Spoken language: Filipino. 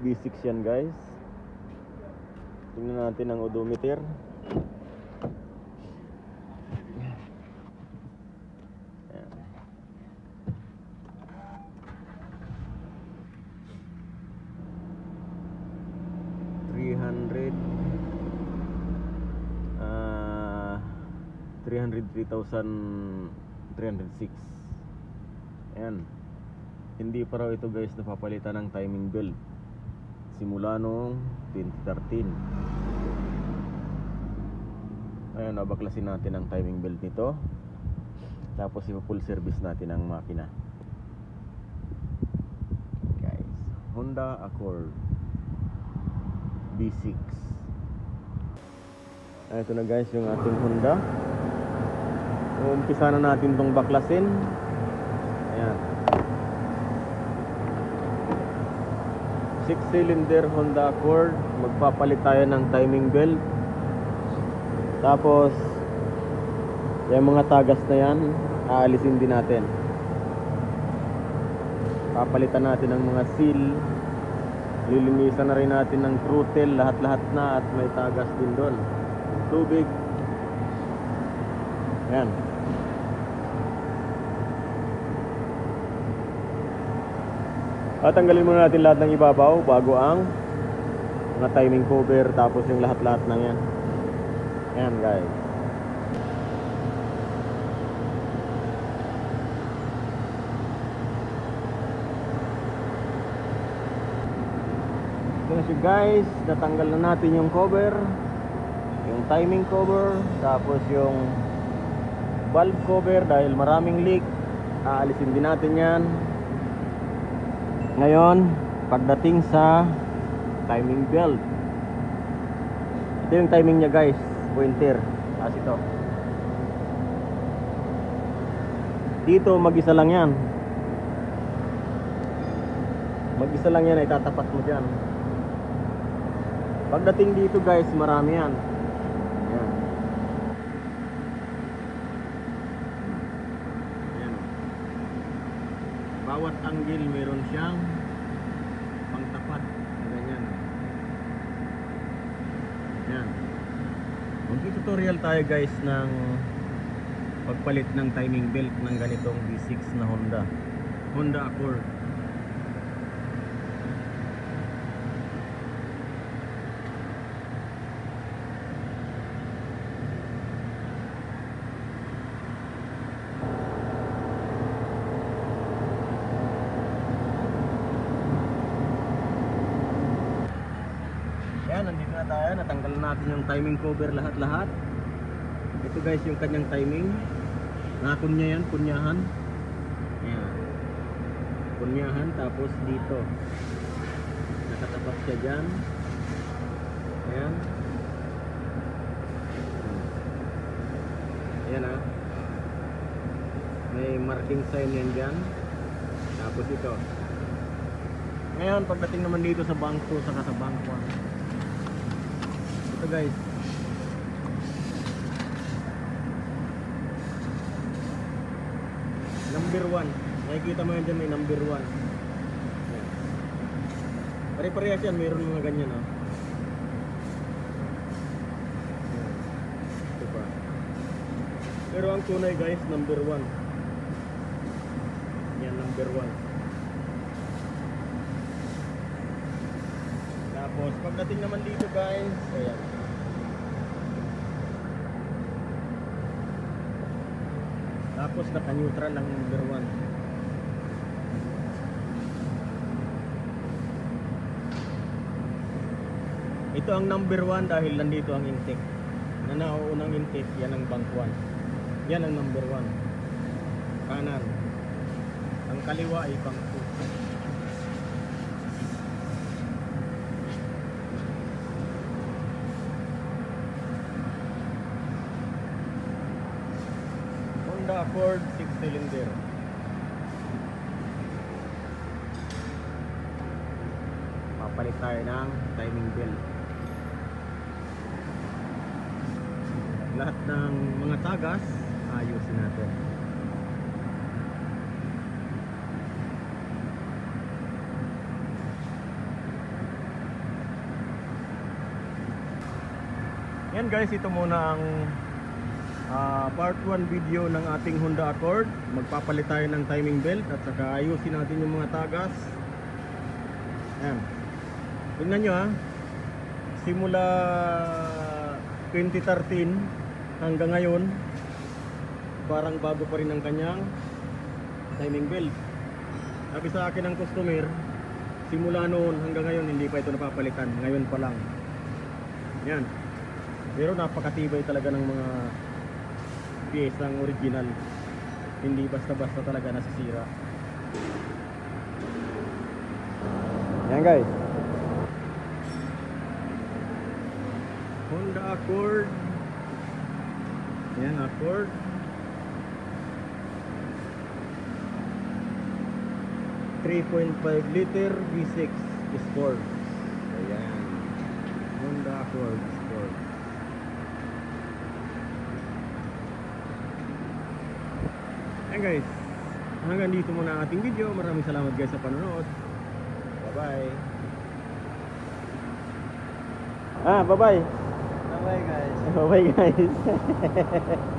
B6 yan guys. Tingnan natin ang odometer. Ayan. $303,306. Ayan. Hindi pa raw ito guys napapalitan ng timing belt simula noong 2013. Ayan, nabaklasin natin ang timing belt nito. Tapos ipa-full service natin ang makina. Guys, Honda Accord B6. Ito na guys yung ating Honda. Umpisa na natin tong baklasin. Ayan. 6-cylinder Honda Accord. Magpapalit tayo ng timing belt. Tapos yung mga tagas na yan aalisin din natin. Papalitan natin ang mga seal. Lilinisan na rin natin ng throttle, lahat-lahat na, at may tagas din doon. Tubig. Ayan. At tanggalin muna natin lahat ng ibabaw bago ang mga timing cover, tapos yung lahat-lahat ng yan. Ayan guys. So guys, natanggal na natin yung cover, yung timing cover, tapos yung valve cover dahil maraming leak. Aalisin din natin yan. Ngayon, pagdating sa timing belt, ito yung timing nya guys, pointer, as ito. Dito mag-isa lang yan. Mag-isa lang yan, itatapat mo dyan. Pagdating dito guys, marami yan. Ayan. Ayan. Bawat angle meron siyang pangtapat. Ganyan. Ayan. Mag-tutorial tayo guys ng pagpalit ng timing belt ng ganitong B6 na Honda Accord. Nandito na tayo, natanggal natin yung timing cover lahat-lahat. Ito guys yung kanyang timing. Nakunya yan, kunyahan. Ayan. Kunyahan, tapos dito nakatapat siya dyan. Ayan. Ayan ha. May marking sign yan dyan. Tapos ito. Ngayon, pagdating naman dito sa bangko, saka sa bangko, ito guys, number 1. Nakikita mo yan dyan, may number 1. Pare-parehas yan, mayroon mga ganyan oh. Ito pa. Pero ang tunay guys, number 1. Yan, number 1. Tapos pagdating naman dito guys, ayan. Tapos naka-neutral ang number 1. Ito ang number 1 dahil nandito ang intake. Na nauunang intake, yan ang bank 1. Yan ang number 1. Kanan. Ang kaliwa ay bank 2. Honda Accord 6-cylinder. Papalit tayo ng timing belt. Lahat ng mga tagas ayusin natin. Yan guys, ito muna ang part 1 video ng ating Honda Accord. Magpapalit tayo ng timing belt at saka ayusin natin yung mga tagas. Ayan. Tingnan nyo ha. Simula 2013 hanggang ngayon, parang bago pa rin ang kanyang timing belt. Sabi sa akin ng customer, simula noon hanggang ngayon hindi pa ito napapalitan. Ngayon pa lang. Yan. Pero napakatibay talaga ng mga piyesang original. Hindi basta-basta talaga nasisira. Yan guys. Honda Accord. Yan, Accord. .5 liter V6 Sport. Ayan. Honda Accord Sport. Ayan guys, hanggang dito muna ang ating video. Maraming salamat guys sa panonood. Bye bye. Bye bye. Bye-bye guys. Bye bye guys.